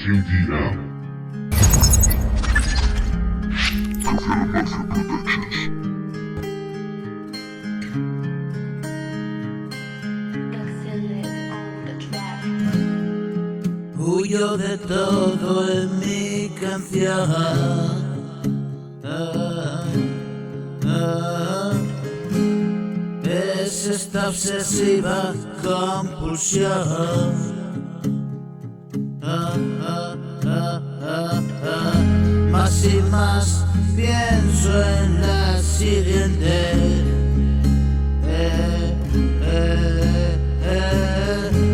MDM. Fulfill Mafia Productions. Huyo de todo en mi canción. Es esta obsesiva compulsión. Más y más pienso en la siguiente.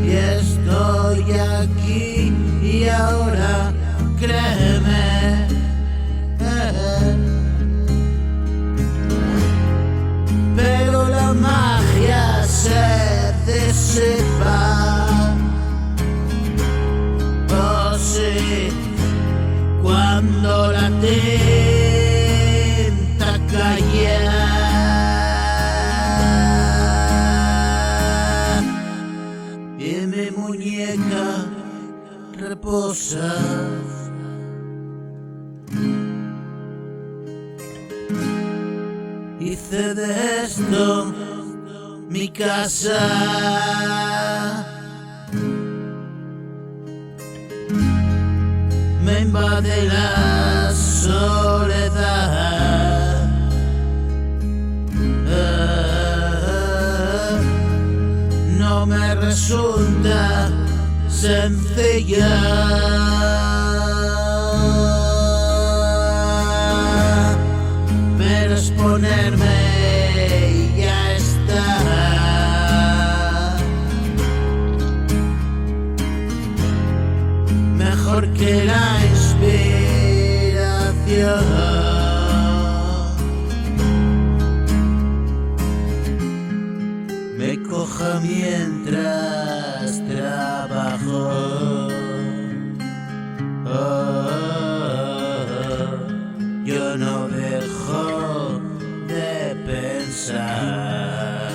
Y estoy aquí y ahora, créeme. Pero la magia se disipa. Oh sí, cuando la tinta calla. Y mi muñeca reposa. Hice de esto mi casa. Me invade la soledad. No me resulta sencilla. Pero exponerme y ya está. Mejor que la inspiración. Me coja mientras trabajo. Yo no dejo de pensar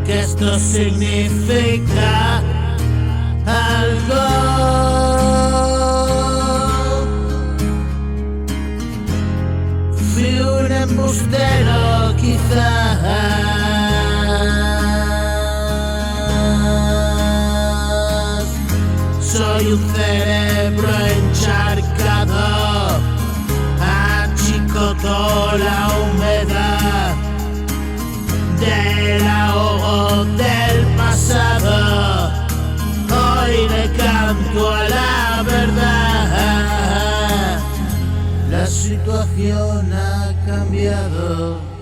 que esto significa algo. Fui un embustero quizás. Soy un cerebro encharcado, achicotó la humedad del ahogo del pasado. Hoy le canto a la verdad. La situación ha cambiado.